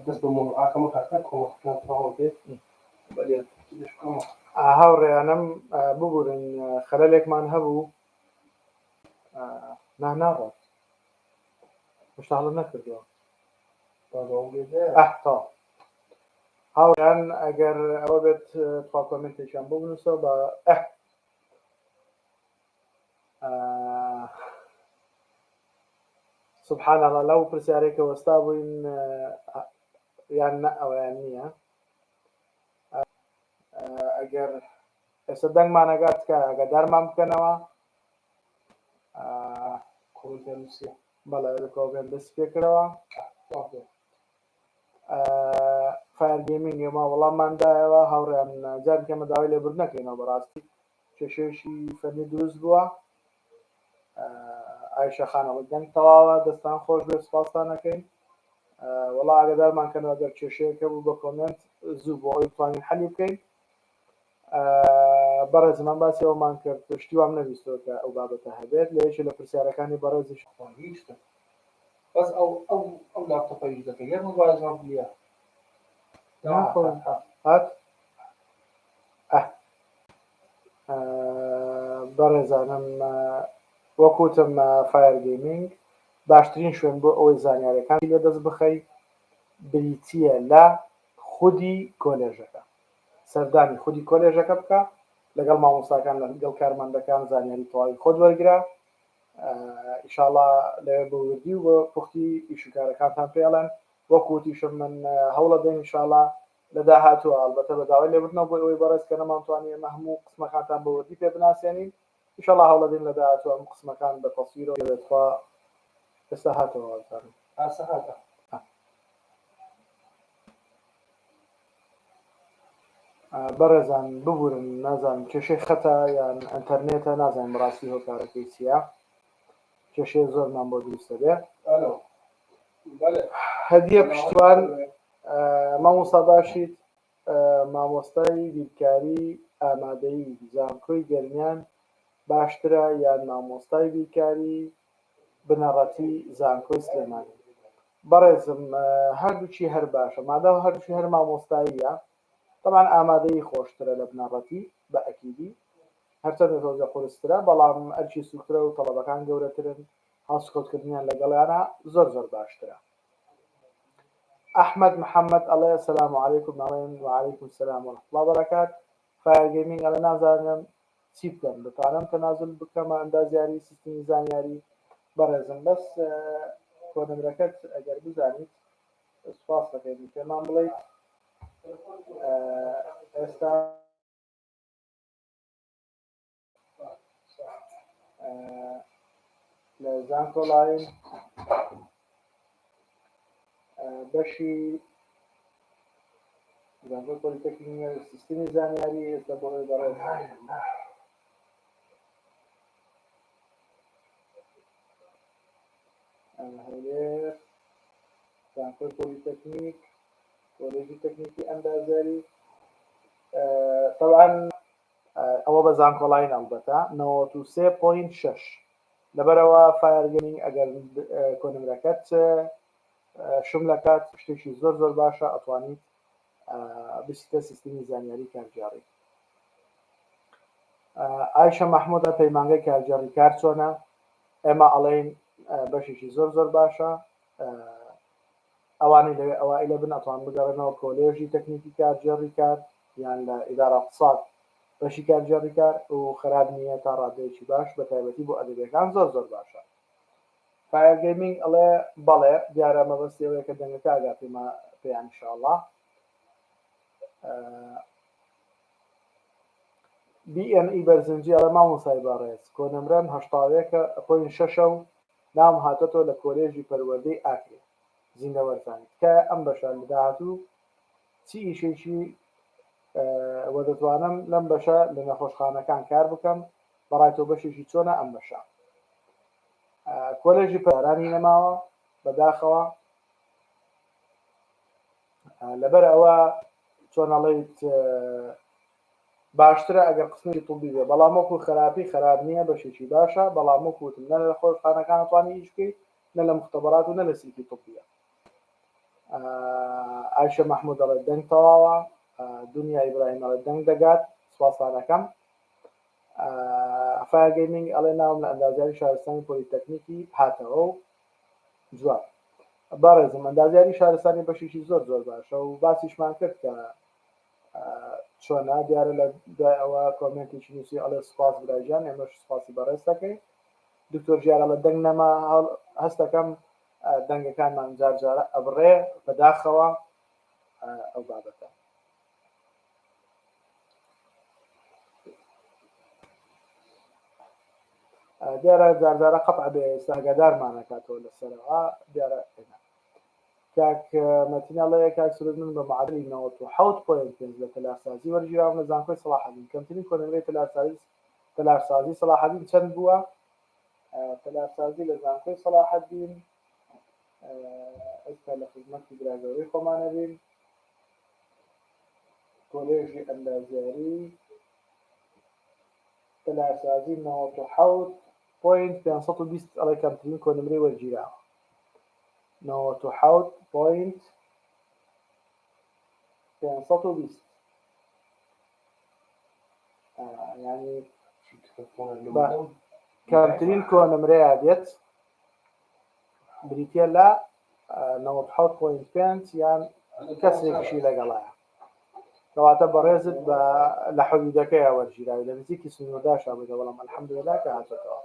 دەست بە مۆڵعاکەمە کاتە کۆمەڵەکان تەواو بێت بەلێ دەشکەمە هاوڕێیانم ببورن خەلەلێکمان هەبوو ناڕات مشتاڵە نەکردەوە تا هاوڕێیان ئەگەر ئەوە بێت توا کۆمنتێکیان بۆ بنووسەوە بە سبحان الله لەو پرسیارێکە وەستا بووین یان نە ئەویان نییە ئەگەر ئێستا دەنگمانەگات کە ئاگادارمان بکەنەوە بەڵێ کۆمێنت دەست پێکردەوە فایر گەیمینگ ئێمە وەڵامماندایەوە هاوڕێیان جارێک ئێمە داوای لێبور نەکەینەوە بەڕاستی کێشەیەکی فەرمی دروست بووە ئایشە خانەڵی دەنگ تەواوە دەستان خۆش بێ سوپاسان نەکەین وەڵا ئاگادارمان کەنەوە ئەگەر کێشەیەکە بوو بە کۆمێنت زوو بۆ ئەوی بتوانین حەلی بکەین بەڕێزمان باسی ئەومان کرد پشتی وام نەویستەوە کە ئەو بابەتە هەبێت لە یەکێک لە پرسیارەکانی بەڕێزیش ویستە بەس ئەو لاپتۆپە ویست دەکەی یەک موبایلمان بلیە هات بەڕێزانم وەکوتم فایر گەیمینگ باشترین شوێن بۆ ئەوەی زانیاریەکانی لێ دەست بخەی بریتیە لە خودی کۆلێژەکە سەردانی خودی کۆلێژەکە بکە لەگەڵ مامۆستاکان لەگەڵ کارمەندەکان زانیاری تەواوی خۆت وەرگرە ئینشاڵڵا لەوێ بە وردی و بە پوختی ئیشوکارەکانتان پێڵێن وەکوتیشم من هەوڵە دەین ئینشاڵڵا لە داهاتووە ئەڵبەتە بە داوای لێبوردنەوە بۆ ئەوەی بەڕێز کە نەمانتوانین ئێمە هەموو قسمەکانتان بە وردی پێ بناسیێنین ئینشاڵڵا هەوڵە دەین لە داهاتووە هەموو قسمەکان بە تەسویرەوە دەبێتخوا ئێستا هاتەوە وازانم ئاسە هاتە بەڕێزان ببورن نازانم کێشەی خەتە یان ئەنتەرنێتە نازانم ڕاستی هۆکارەکەی چییە کێشەیە زۆرمان بۆ دروستە بێ هەدیە پشتوان مامۆستا باشیت مامۆستای بیرکاری ئامادەیی زانکۆی گەرمیان باشترە یان مامۆستای بیرکاری بنەڕەتی زانکۆی سلێمانی بەڕێزم هەردووچی هەر باشە مادام هەردووچی هەر مامۆستاییە طبعا ئامادەیی خۆشترە لە بنەڕەتی بە ئەکیدی هەرچەندە تۆزە قورسترە بەڵام ئەرچی سووکترە و تەڵەبەکان گەورەترن هەڵسکۆتکردنیان لەگەڵیانە زۆر باشترە ئەحمەد محەممەد ئەڵێ سەلام عەلەیکوم ناڵێن وعەلەیکوم سەلام وەرەحمەتوڵڵا وبەرەکات فایر گەیمینگ ئەڵێ نازانم چی بکەم دەتوانم تەنازل بکەمە ئەندازیاری سیستمی زانیاری بەڕێزم بەس کۆنمرەکەت ئەگەر بزانیت سوپاس دەکەین پێمان بڵێیت ئێستا لە زانکۆلاین بەشی زانکۆ پۆلیتەکنیکە سیستمی زانیاری ئێستا بۆ بەڕێز هەولێر زانکۆی پۆلیتەکنیک کۆلێژی تەکنیکی ئەندازیاری طبعا ئەوە بە زانکۆلاین ئەڵبەتە 93.6 لەبەرەوە فایر گەیمینگ ئەگەر کۆنمرەکەت شم لەکات شتێکی زۆر باشە ئەتوانیت بچیتە سیستمی زانیاری کارجیاری ئایشە مەحموودە پەیمانگەی کارجیاری کار چۆنە ئێمە ئەڵێین بەشێکی زۆر باشە ئەوانەی لەوێ ئەوای لە بن ئەتوان بگەڕێنەوە کۆلێژی تەکنیکی کارجێڕی کار یان لە ئیدارە اقتصاد بەشی کارجێڕی کار و خەراب نییە تا ڕادەیەکی باش بە تایبەتی بۆ ئەدەبیەکان زۆر باشە فایر گەیمینگ ئەڵێ بەڵێ دیارە مەبەستی ئەوەیە کە دەنگەکە ئاگا پێیان ئینشاءڵڵا BNE بەرزنجی ئەڵێ مامۆستای بەڕێز کۆنەمرەم 81.6 و نام هاتۆتەوە لە کۆلێژی پەروەردەی ئاکرێ زیندەوەرزانی تکایە ئەم بەشە لە داهاتوو چی ئیشێکی وە دەتوانم لەم بەشە لە نەخۆشخانەکان کار بکەم بەڕای تۆ بەشێکی چۆنە ئەم بەشە کۆلێژی پەرانی نەماوە بەداخەوە لەبەر ئەوە چۆنەڵێیت باشترە ئەگەر قسمێکی توڵبی بێ بەڵام وەکو خراپ نییە بەشێکی باشە بەڵام وەکوتم نە لە خۆشخانەکان توانی ئیش بکەیت نە لە مختبەرات و نە لە سلکی توڵبیە ئایشە مەحموود دەڵێ دەنگ تەواوە، دنیا ئیبراهیم ئەڵێ دەنگ دەگات، سوپاسانەکەم. فایر گەیمینگ ئەڵێ ناوم لە ئەندازیاری شارستانی پۆلیتەکنیکی هاتەوە و جواب. بەڕێزم ئەندازیاری شارستانی بەشێکی زۆر زۆر باشە و باسیشمان کرد کە چۆنا دیارە لە دوای ئەوە کۆمێنتێکی نووسی ئەڵێ سوپاس براژیان، ئێمەش سوپاسی بەڕێز دەکەین. دکتۆر ژیارە لە دەنگ نەما هەستەکەم دەنگەکانمان جار جارە ئەبڕێ بەداخەوە ئەو بابەتە. دیارە جارجارە قەتع بێ ئێستا ئاگادارمانەکاتەوە لەسەرەوە دیارە کاک مەتینەڵەیە کاک سرود من بە معادلی 97.5 لە تەلارسازی وەرگیراوم لە زانکۆی سەلاحەدین. کەمترین کۆنەمرەی تەلارسازی سەلاحەدین چەند بووە؟ تەلارسازی لە زانکۆی سەلاحەدین ئێستا لە خزمەتی براگەوەی خۆمانە بین. کۆلێژی ئەندازیاری تەلارسازی 97.520 ئەڵێ کەمترین کۆنەمرەی وەرگیراوە. 97.520 یعنی کەمترین کۆنەمرەیە بێت بریتە لە 97.5 یان کەسێکیشی لەگەڵایە، کەواتە بەڕێزت لە حدودەکەیە وەرگیراوی لە نزیکی سنورداشا بێتە، بەڵام ئەلحەمدولىلا کە هاتێتەوە.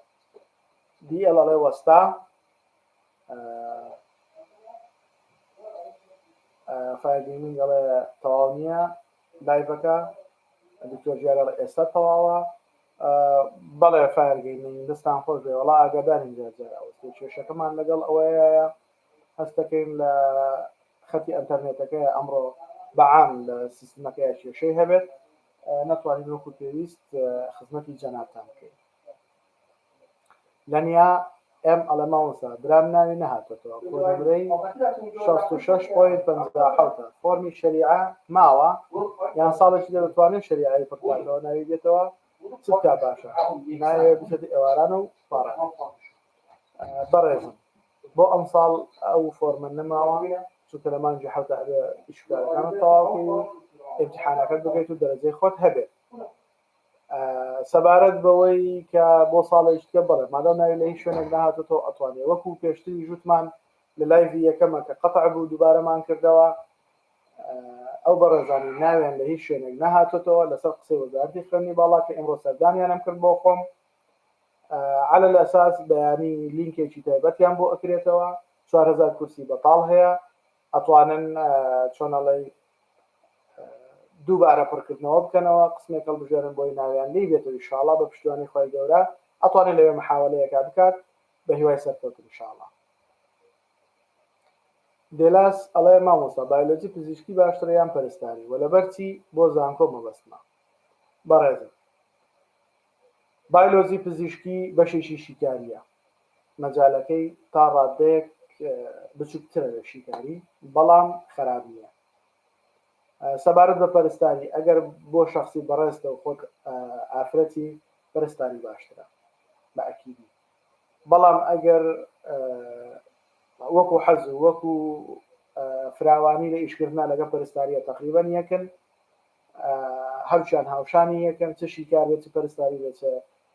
دیئەڵ ئەڵێ وەستا فایرگەیمینگ ئەڵێ تەواو نییە لایڤەکە، دکتۆر ژیارە ئێستا تەواوە. بەڵێ فایرگەیمینگ دەستان خۆش بێ، وەڵا ئاگادارین جارجارەوەستێ کێشەکەمان لەگەڵ ئەوەیە هەستەکەین لە خەتی ئەنتەرنێتەکەی ئەمڕۆ بەعام لە سیستمەکەی کێشەی هەبێت، نەتوانین وەکو پێویست خزمەتی جەنابتان بکەین. لەنیا ئێم ئەڵێ مامۆستا برام ناوی نەهاتێتەوە، کۆنەمرەی 66.57 فۆرمی شەریعە ماوە یان ساڵێکی لە دەتوانێت شەریعەی پڕکاتەوە ناوی بێتەوە، چ بکا باشە ناوێ بچێتە ئێوارانە و پاڕان. بەڕێزم بۆ ئەم ساڵ ئەو فۆرمە نەماوە چونکە لە مانگی حەوتە ئەبێ ئیشکارەکانت تەواوکەی و ئیمتیحانەکەت بگەیت و دەرەجەی خۆت هەبێت. سەبارەت بەوەی کە بۆ ساڵێکتکە بڵێ مادام ناوی لە هیچ شوێنێک نەهاتێتەوە ئەتوانێت وەکو پێشتری ژوتمان لە لایڤی یەکەمە کە قەتع بوو دووبارەمان کردەوە، ئەو بەڕێزانی ناویان لە هیچ شوێنێک نەهاتێتەوە لەسەر قسەی وەزارەتی خوێندنی باڵا کە ئێمڕۆ سەردانیانم کرد بۆ خۆم، على الأساس بەیانی لینکێکی تایبەتیان بۆ ئەکرێتەوە، 4000 کورسی بەتاڵ هەیە، ئەتوانن چۆنەڵی دووبارە پڕکردنەوە بکەنەوە، قسمێک هەڵبژێرن بۆی ناویان لی بێتەوە ئینشاڵڵا بە پشتیوانی خۆی گەورە ئەتوانێت لەوێ محاولەیەکە بکات بە هیوای سەرکەوتن ئینشاڵڵا. دێلاس ئەڵێ مامۆستا بایۆلۆجی پزیشکی باشترە یان پەرستاری و لەبەرچی بۆ زانکۆ مەبەستمە؟ بەڕێزم بایۆلۆجی پزیشکی بەشێکی شیکاریە، مەجالەکەی تا ڕادەیەک بچووکترە لە شیکاری، بەڵام خەراب نییە. سەبارەت بە پەرستاری ئەگەر بۆ شەخصی بەڕێستە و خۆت ئافرەتی پەرستاری باشترە بە ئەکیدی، بەڵام ئەگەر وەکو حەز و وەکو فراوانی لە ئیشکردنا لەگە پەرستاریە تەقریبەن یەکن، هەرچیان هاوشانی یەکەن، چ شیکار بێت چ پەرستاری بێت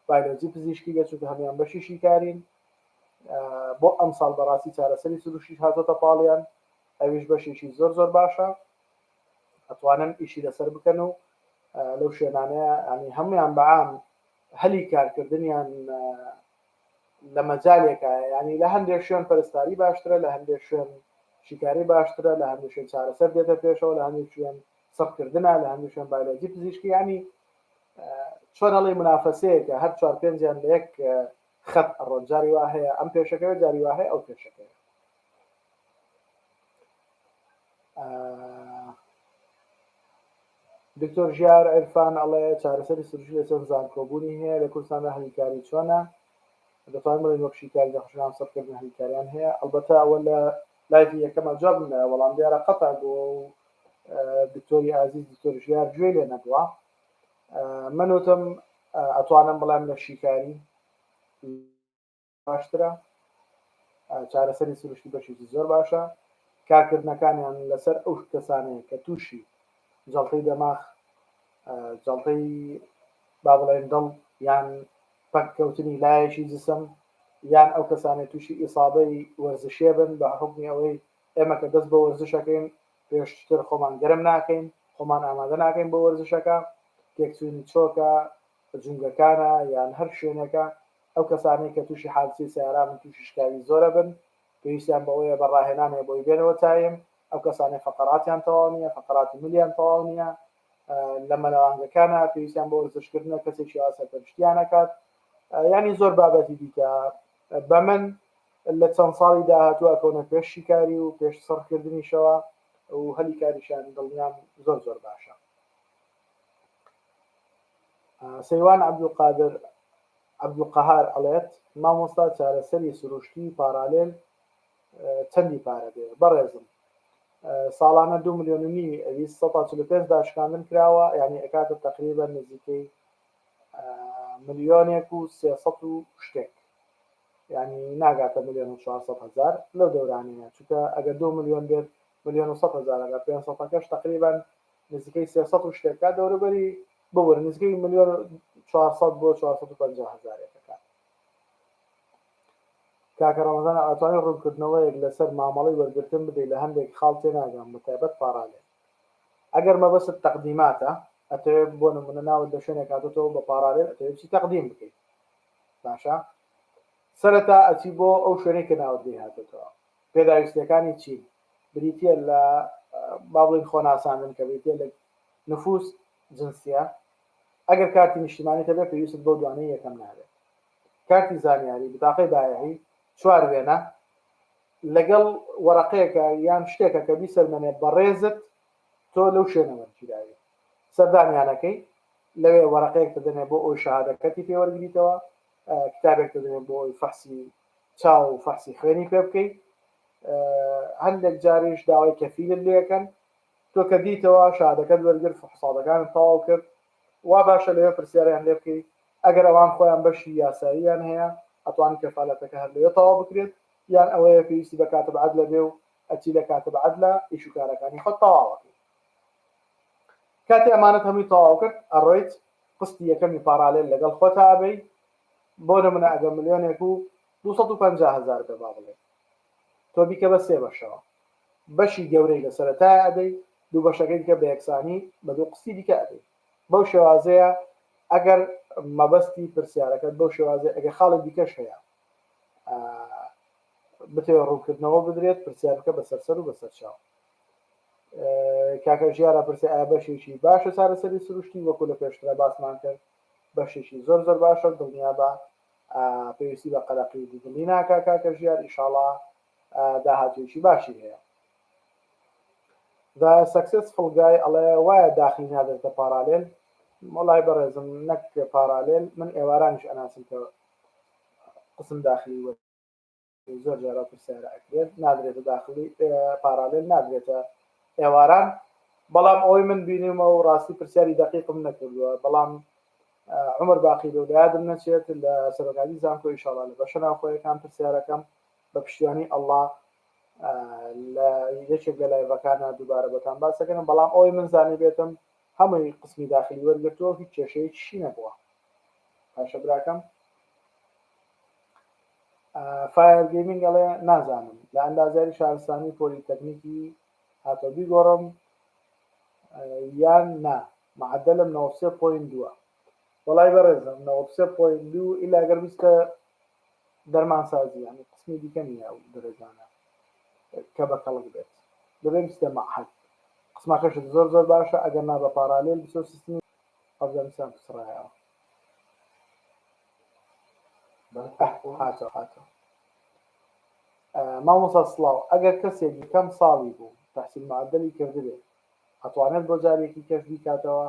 بایۆلۆجی پزیشکی بێت چونکە هەمویان بەشی شیکارین. بۆ ئەم ساڵ بەڕاستی چارەسەری سروشی هاتۆتە پاڵیان، ئەویش بەشێکی زۆر زۆر باشە، ئەتوانن ئیشی لەسەر بکەن و لەو شوێنانەیە ینی هەمویان بەعام هەلی کارکردنیان لە مەجالێکە، ینی لە هەندێک شوێن پەرستاری باشترە، لە هەندێک شوێن شیکاری باشترە، لە هەندێک شوێن چارەسەر دێتە پێشەوە، لە هەندێک شوێن سەرکردنە، لە هەندێک شوێن بایۆلۆجی پزیشکی، ینی چۆن هەڵی منافەسەیەکە هەر 4-5 لە یەک خەت ئەڕۆن، جاری وا هەیە ئەم پێشەکەوێت جاری وا هەیە ئەو پێشەکەوێت. دکتۆر ژیار عرفان ئەڵێ چارەسەری سروشی لە چەند زانکۆبوونی هەیە لە کوردستاندا، هەلیکاری چۆنە؟ دەتوانین بڵێن وەک شیکاری دەخشنان سەرکردن هەلیکاریان هەیە. ئەلبەتە ئەوە لە لایڤی یەکەمە جواب بدەن، وەڵام دیارە قەتع بووە و دکتۆری ئازیز دکتۆر ژیار گوێی لێ نەبووە. من وتم ئەتوانم بڵێم لە شیکاری باشترە، چارەسەری سروشتی بەشێکی زۆر باشە، کارکردنەکانیان لەسەر ئەو کەسانەیە کە تووشی جەڵتەی دەماغ جەڵتەی با بڵێن دڵ یان پەککەوتنی لایەکی جسم یان ئەو کەسانێک تووشی ئیسابەی وەرزشێ بن بە حکمی ئەوەی ئێمە کە دەست بە وەرزشەکەین پێشتر خۆمان گەرم ناکەین خۆمان ئامادە ناکەین بۆ وەرزشەکە تێکچوونی چۆکە جونگەکانە یان هەر شوێنەکە ئەو کەسانەی کە تووشی حادسی سیاران تووشی شکاوی زۆرە بن پێویستیان بەوەیە بەڕاهێنانێ بۆی بێنەوە تایم ئەو کەسانەی فەقەراتیان تەواو نییە فەقەراتی ملیان تەواو نییە لە مەلەوانگەکانە پێویستیان بۆ وەرزشکردنە کەسێکی ئاسەپەرشتیان نەکات ینی زۆر بابەتی دیکە بە من لە چەند ساڵی داهاتوو ئەکەونە پێش شیکاری و پێش سەرکردنیشەوە و هەلی کاریشان دڵنیام زۆر زۆر باشە. سەیوان عەبدولقەهار ئەڵێت مامۆستا چارەسەری سروشتی پارالێل چەندی پارە بێ بەڕێزم ساڵانە 2.5 ملیۆن ئەویست 145 داشکاندن کراوە یعنی ئەکاتە تقریبا نزیکەی 1.3 ملیۆن و شتێک یعنی ناگاتە 1,400,000 لەو دەورانەیە چونکە ئەگەر 2 ملیۆن بێت 1,100,000 500ەکەش تقریبا نزیکەی 300 و شتێکە دەوروبەری بۆ نزیکەی 1,400,000 بۆ 450,000 کاکە ڕەمەزان ئەتوانێت ڕوونکردنەوەیەک لەسەر مامەڵەی وەرگرتن بدەیت لە هەندێک خاڵ تێناگەم بە تایبەت پارالێل ئەگەر مەبەست تەقدیماتە ئەتەوێت بۆ نمونە ناوت لە شوێنێک هاتوتەوە بە پارالێل ئەتەوێت چی تەقدیم بکەیت باشە سەرەتا ئەچی بۆ ئەو شوێنەی کە ناوت لێ هاتوتەوە پێداویستەکانی چی بریتە لە با بڵێن خۆناساندن کە بریتە لە نفوس جنسیە ئەگەر کارتی نیشتیمانی هەبێت پێویست بۆ دوانەی یەکەم نابێت کارتی زانیاری بتاقەی بایەعی 4 وێنە لەگەڵ وەرەقەیەکە یان شتێکە کە بیسەلمێنێت بەڕێزت تۆ لەو شوێنەوە گیراوی سەردانیانەکەی لەوێ وەرەقەیەک دەدەنێت بۆ ئەوی شەهادەکەتی پێوەرگریتەوە کتابێک دەدەنێت بۆ ئەوی فەحسی چاو و فەحسی خوێنی پێ بکەیت هەندێک جاریش داوای کەفیلت لێەکەن تۆ کە دیتەوە شەهادەکەت وەرگرت حسابەکانت تەواو کرد وا باشە لەوێ پرسیاریان لێ بکەیت ئەگەر ئەوان خۆیان بەشی یاساییان هەیە ئەتوان کەفالەتەکە هەر لەوێ تەواو بکرێت یان ئەوەیە پێویستی بە کاتب عەدلە بێ و ئەچی لە کاتب عەدلە ئیش و کارەکانی خۆت تەواوەکەیت کاتی ئەمانەت هەمووی تەواو کرد ئەڕۆیت قستی یەکەمی پارالێل لەگەڵ خۆتا ئەبەی بۆ نمونە ئەگەر 1,250,000 بێ با بڵێ تۆ بیکە بە 3 بەشەوە بەشی گەورەی لە سەرەتایە ئەدەی دوو بەشەکەی دیکە بە یەکسانی بە دوو قستی دیکە ئەدەی بەو شێوازەیە ئەگەر مەبەستی پرسیارەکەت بەو شێوازەیە ئەگەر خاڵی دیکەش هەیە بتێوە ڕوونکردنەوە بدرێت پرسیارەکە بەسەرسەر و بەسەرچاو کاکە ژیارە پرسی ئایا بەشێکی باشە چارەسەری سروشتی وەکو لە پێشترە باسمان کرد بەشێکی زۆر زۆر باشە دڵنیا بە پێویستی بە قەلەقی دیدنی ناکا کاکە ژیار ئیشاڵڵا داهاتوێکی باشی هەیە دا سەکسسفڵ گای ئەڵێ وایە داخلی نادرێتە پارالێل وەڵای بەڕێزم نەک پارالێل من ئێوارانیش ئەناسم کە قسم داخلی وە زۆر جارە پرسیارە ئەکرێت نادرێتە داخلی پارالێل نادرێتە ئێواران بەڵام ئەوەی من بینیمە و ڕاستی پرسیاری دقیقم نەکردووە بەڵام عمر باقی لەولایادم نەچێت لە سەرۆکاتی زانکۆ ئیشاڵڵا لە بەشە ناوخۆیەکان پرسیارەکەم بە پشتیوانی ئەڵڵا لە یەکێک لە لایڤەکانە دووبارە بەتان باسەکەنم بەڵام ئەوەی من زانی بێتم هەمووی قسمی داخلی وەرگرتووە هیچ کێشەیەکی نەبووە پاشە براکەم فایر گەیمینگ ئەڵێ نازانم لە ئەندازیاری شارستانی پۆلیتەکنیکی هاتۆ بیگۆڕم یان نا معدەلم 93.2 وەڵای بەڕێزم 93.2 ئیلاگەر بیستە دەرمانسازی یعنی قسمی دیکە نییە و دەرەزانە کە بە کەڵک بێت دەبێت بیستە مەعهەد قسمەکەشت زۆر زۆر باشە ئەگەر نا بە پارالێل بچۆ سیستمی ئەفغانستان پسڕایەوە هاتەوە مامۆستا سڵاو ئەگەر کەسێک کەم ساڵی بوو تەحسیل معدەلی کردبێت ئەتوانێت بۆ جارێکی کەش بیکاتەوە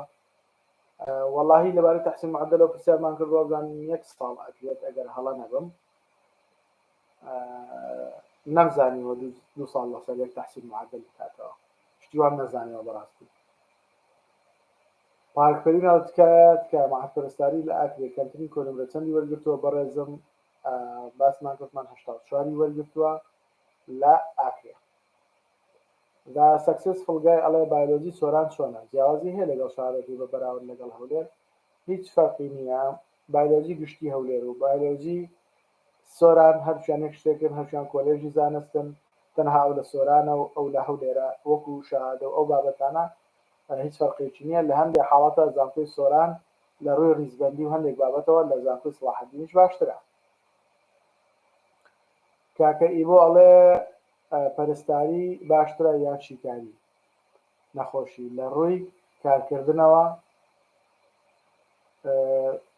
وەڵاهی لەبارەی تەحسیل معدەلەوە پرسیارمان کردووە بزانین 1 ساڵ ئەکرێت ئەگەر هەڵە نەبم نەمزانیوە 2 ساڵ لەسەر یەک تەحسیل معدەل بکاتەوە شتیوان نەزانیەوە بەڕاستی پارکپەرینەوە تکایە مەحەپەرستاری لە ئاکرێ کەمترین کۆنمرە چەندی وەرگرتووە بەڕێزم باسمان کردمان 84 وەرگرتووە لە ئاکرێ سەکسسفڵ گای ئەڵێ بایۆلۆجی سۆران چۆنە جیاوازی هەیە لەگەڵ شارەتی بە بەراورد لەگەڵ هەولێر هیچ فەرقی نییە بایۆلۆجی گشتی هەولێر و بایۆلۆجی سۆران هەرچیان یەک شتێکن هەرچیان کۆلێژی زانستن تەنها ئەو لە سۆرانە و ئەو لە هەولێرە وەکو شەهادە و ئەو بابەتانە هیچ فەرقێکی نییە لە هەندێک حاڵەتە زانکۆی سۆران لە ڕووی ڕیزبەندی و هەندێک بابەتەوە لە زانکۆی سڵاحەدینیش باشترە کاکە ئیبۆ ئەڵێ پەرستاری باشترە یان شیکاری نەخۆشی لە ڕووی کارکردنەوە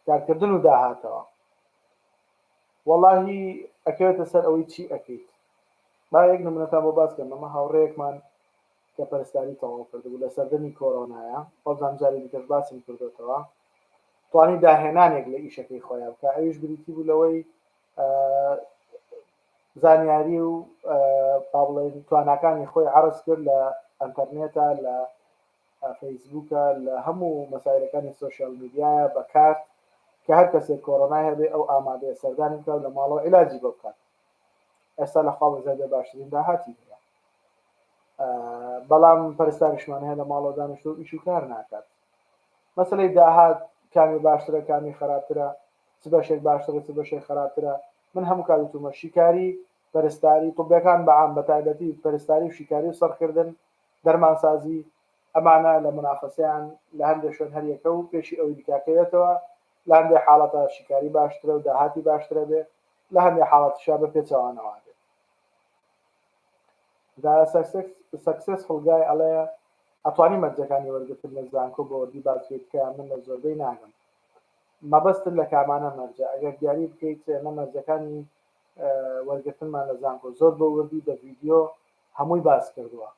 کارکردن و داهاتەوە وەڵاهی ئەکەوێتە سەر ئەوەی چی ئەکەیت با یەک نمونەتان بۆ باس کەم ئەمە هاوڕێیەکمان کە پەرستاری تەواو کردبوو لە سەردەمی کۆرۆنایە بەڵام جاری دیکەش باسم کردوێتەوە توانی داهێنانێک لە ئیشەکەی خۆیان بکە ئەویش بریتی بوو لەوەی زانیاری و بڵێن تواناکانی خۆی عرض کرد لە ئەنتەرنێتە لە فەیسبووکە لە هەموو مەسایلەکانی سۆشیال میدیایە بەکات کە هەر کەسێک کۆرۆنای هەبێ ئەو ئامادەیە سەردانی بکات لە ماڵەوە عیلاجی بۆ بکات ئێستا لەخوا بەزەردە باشترین داهاتی هەیە بەڵام پەرستاریشمان هەیە لە ماڵەوە دانیشتۆ ئیش و کار ناکات مەسەلەی داهات کامی باشترە کامی خراپترە چ بەشێک باشترە چ بەشێک خراپترە من هەموو کاتومە شیکاری پەرستاری طبیەکان بەعام بە تایبەتی پەرستاری و شیکاری و سەرکردن دەرمانسازی ئەمانە لە منافەسەیان لە هەندێک شوێن هەریەکە و پێشی ئەوەی بکاکەوێتەوە لە هەندێک حاڵەتە شیکاری باشترە و داهاتی باشترە بێ لە هەندێک حاڵەتشا بە پێچەوانەوە بێت سەکسسفڵ گای ئەڵێ ئەتوانی مەرجەکانی وەرگتن لە زانکۆ بۆ وەردی باسکە من لە زۆربەی ناگەم مەبەستن لە کامانە مەرجە ئەگەر دیاری بکەیت ئێمە مەرجەکانی وەرگتنمان لە زانکۆ زۆر بە وردی بە ڤیدیۆ هەمووی باس کردووە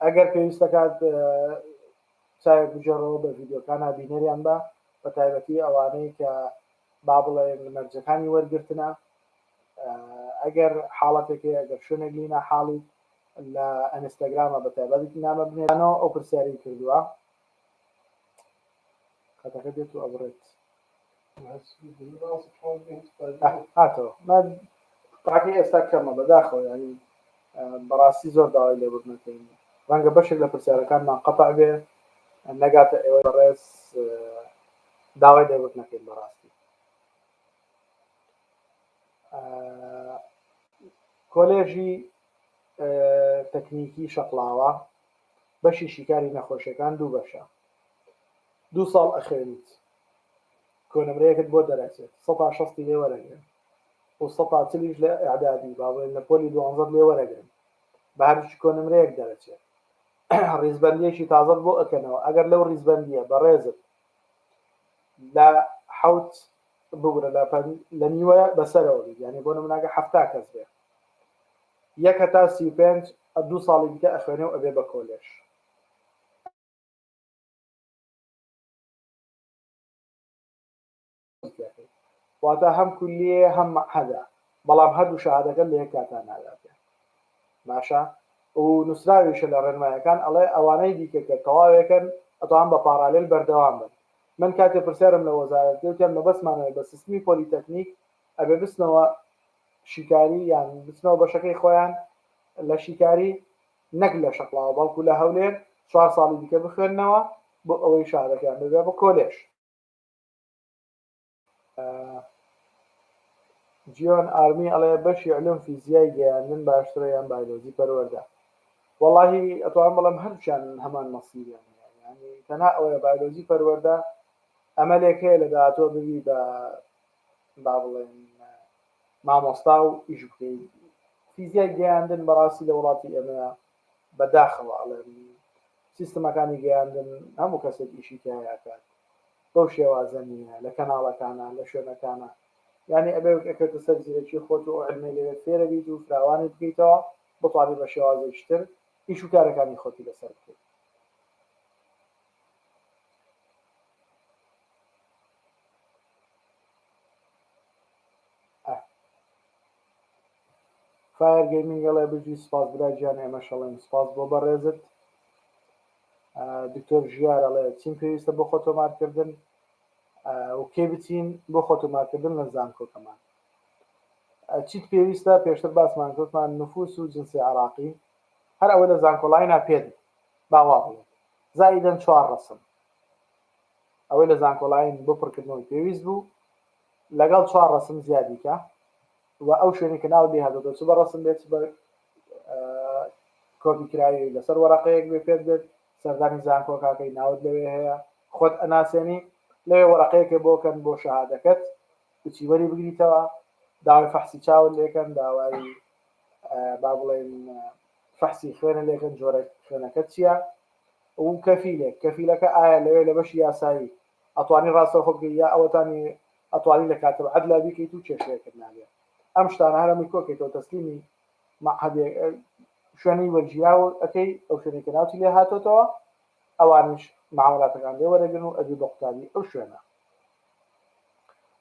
ئەگەر پێویستەکات چاوێک بژێڕەوە بە ڤیدیۆکانە بینەریان بە بە تایبەتی ئەوانەی کە با بڵێن مەرجەکانی وەرگرتنە ئەگەر حاڵەتێکی ئەگەر شوێنێک لینە حاڵی لە ئەنستەگرامە بە تایبەتی نامە بنێرانەوە ئەو پرسیاری کردووە خەتەکە دێت و ئەبڕێت هاتەوە تاکی ئێستا کەمە بەداخەوە ینی بەڕاستی زۆر داوای لێبوردنەکەین ڕەنگە بەشێک لە پرسیارەکانمان قەتع بێ نەگاتە ئێوەی بەڕێز داوای لێبوردنەکەین بەڕاستی کۆلێژی تەکنیکی شەقڵاوە بەشی شیکاری نەخۆشیەکان دوو بەشە 2 ساڵ ئەخێنیت کۆنمرەیەکت بۆ دەرەچێت 160 لێ وەرەگرن و 140 لە ئەعدادی باڵێن لە پۆلی 12 لێ وەرەگرن بە هەرچی کۆنمرەیەک دەرەچێت ڕیزبەندیەکی تازە بۆ ئەکەنەوە ئەگەر لەو ڕیزبەندیە بەڕێزت لە حوت بگرە لە نیوە بەسەرەوە یعنی بۆ نمونەکە 7 کەس بێ یەکە تا 35 2 ساڵی دیکە ئەخوێنێ و ئەبێ بە کۆلێژ واتە هەم کولیە هەم مەعهەدە بەڵام هەردوو شەهادەکە لە یەک کاتان ناداتێ باشە و نووسراویشە لە ڕێنمایەکان ئەڵێ ئەوانەی دیکە کە تەواوێکن ئەتوان بە پارالێل بەردەوام بن من کاتێ پرسیارم لە وەزارەت دێوتیان مەبەستمانەوە بە سیستمی پۆلیتەکنیک ئەبێ بچنەوە شیکاری یان بچنەوە بەشەکەی خۆیان لە شیکاری نەک لە شەقڵاوە بەڵکو لە هەولێر 4 ساڵی دیکە بخوێننەوە بۆ ئەوەی شارەکەیان ببێ بە کۆلێژ جیۆن ئارمی ئەڵێ بەشی علوم فیزیای گەیاندن باشترە یان بایۆلۆجی پەروەردە وەڵاهی ئەتوان بەڵام هەرچیان هەمان مەسیریان ینی تەنها ئەوەیە بایۆلۆجی پەروەردە ئەمەلێک هەیە لە داهاتوە ببی بە با بڵێن مامۆستا و ئیش بکەیت فیزیای گەیاندن بەڕاستی لە وڵاتی ئێمە بەداخەوە ئەڵێن سیستەمەکانی گەیاندن هەموو کەسێک ئیشی تایەکات بەو شێوازە نییە لە کەناڵەکانە لە شوێنەکانە یعنی ئەبێ ئەکەوتە سەر زیرەکی خۆت و علمێ لەوێت فێرە بیت و فراوانی بکەیتەوە بتوانێت بە شێوازێکتر ئیش و کارەکانی خۆتی لەسەر بکەیت فایر گەیمینگ ئەڵێ بژی سپاس برای گیان ئێمە شەڵێن سپاس بۆ بەڕێزت دکتۆر ژیار ئەڵێ چیم پێویستە بۆ خۆ تۆمارکردن و کێ بچین بۆ خۆ تۆمارکردن لە زانکۆکەمان چیت پێویستە پێشتر باسمان کردمان نفوس و جنسی عراقی هەر ئەوە لە زانکۆلاینە پێت باوا بڵێت زائیدەن 4 ڕسم ئەوەی لە زانکۆلاین بۆ پڕکردنەوەی پێویست بوو لەگەڵ 4 ڕسم زیادیکە و ئەو شوێنی کە ناو لێ هاتۆتە چ بە ڕسم بێت بە کۆپی کراوی لەسەر وەرەقەیەک بێ پێت بێت سەردانی زانکۆکاکەی ناوت لەوێ هەیە خۆت ئەناسێنی لەوێ وەرەقەیەکێ بۆکەن بۆ شەهادەکەت بچی وەری بگریتەوە داوای فەحسی چاوت لێکەن داوای با بڵێن فەحسی خوێنە لێکەن جۆرە خوێنەکەت چییە و کەفیلەکە ئایا لەوێ لە بەشی یاسایی ئەتوانی ڕاستەوخۆ بگەی یا ئەوەتانی ئەتوانی لە کاتب عەدلا بیکەیت و کێشەیەکت نابێت ئەم شتانە هەرمی کۆکێتەوە تەسلیمی مەعهەدێک شوێنی وەرجیا و ئەەکەی ئەو شوێنێکە ناوتی لێ هاتۆتەوە ئەوانش معاملاتەکان لێ وەرەگرن و ئەبی بە قوتابی ئەو شوێنە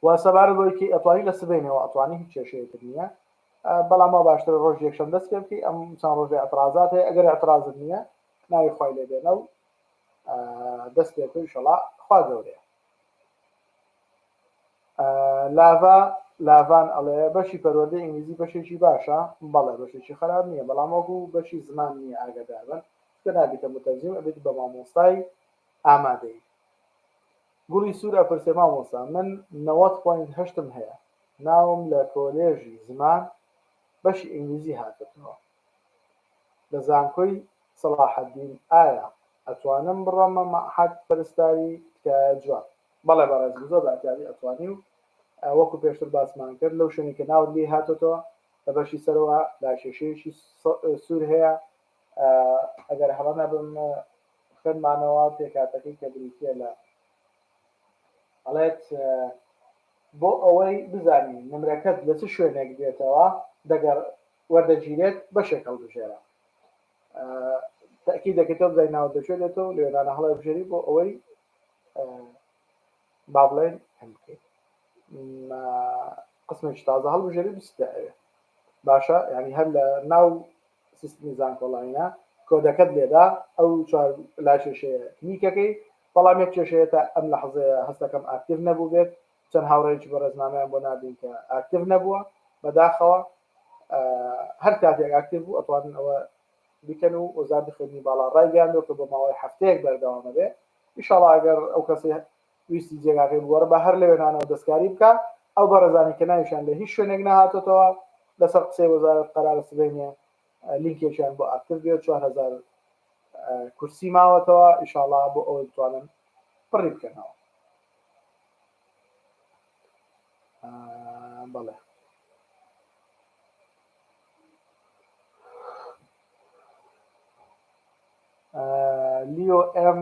و سەبارەت بۆیکەی ئەتوانی لە سبەینەوە ئەتوانی هیچ کێشەیەکت نییە بەڵام ما باشتر ڕۆژ یەکشەم دەست پێ بکەی ئەم چەند ڕۆژی ئەترازات هەیە ئەگەر ئەترازت نییە ناوی خوای لێ بێنە و دەست پێ بکەی ئینشەڵا خوا گەورەیە لاڤان ئەڵێ بەشی پەروەردەی ئینگلیزی بەشێکی باشە بەڵێ بەشێکی خراپ نییە بەڵام وەکو بەشی زمان نییە ئاگادار بن کە نابێتە متەرجم ئەبێت بە مامۆستای ئامادەی گوڵی سوور ئەپرسێ مامۆستا من 90.8 هەیە ناوم لە کۆلێژی زمان بەشی ئینگلیزی هاتێتەوە لە زانکۆی سەلاحەدین ئایا ئەتوانم بڕۆمە مەعهەد پەرستاری تکایە جوان بەڵێ بەڕێز زۆر بەعتیادی ئەتوانی و وەکو پێشتر باسمان کرد لەو شوێنی کە ناوت لێ هاتۆتەوە لە بەشی سەرەوە لاشێشەیەکی سوور هەیە ئەگەر هەڵە نەبم خوێنمانەوە پێکاتەکەی کە بریتە لە ئەڵێت بۆ ئەوەی بزانی نمرەکەت لە چ شوێنێک دێتەوە دەگەر وەردەگیرێت بەشێک هەڵبژێرە تاکی دەکەێتەوە بزای ناوت دەشێت دێتەوە لێرانە هەڵە بژێری بۆ ئەوەی با بڵێن هەم بکەیت قسمێکی تازە هەڵبژێری بستە ئەوێ باشە یعنی هەر لە ناو سیستمی زانکۆلاینە کۆدەکەت لێدا ئەو لاشێشەیە نیکەکەی بەڵام یەک کێشەیەتە ئەم لە حەزەیە هەستەکەم ئاکتیڤ نەبوو بێت چەند هاوڕێکی بە ڕێزنامەیان بۆ نابین کە ئاکتیڤ نەبووە بەداخەوە هەر کاتێک ئاکتیڤ بوو ئەتوانن ئەوە بکەن و وەزارەتی خوێندنی باڵا ڕایگەیاندووە کە بە ماوەی هەفتەیەک بەردەوامە بێ ئینشاڵڵا ئەگەر ئەو کەسێ ویستی جێگاکەی بگۆڕە بە هەر لەوێنانەوە دەستکاری بکە ئەو بەڕێزانی کە ناویشیان لە هیچ شوێنێک نەهاتێتەوە لەسەر قسەی وەزارەت قەرارە سبەینێ لینکێکیان بۆ ئاکتیڤ بێت 4000 کورسی ماوەتەوە ئینشاڵڵا بۆ ئەوە بتوانن پڕی بکەنەوە بەڵێ لیۆ ئەم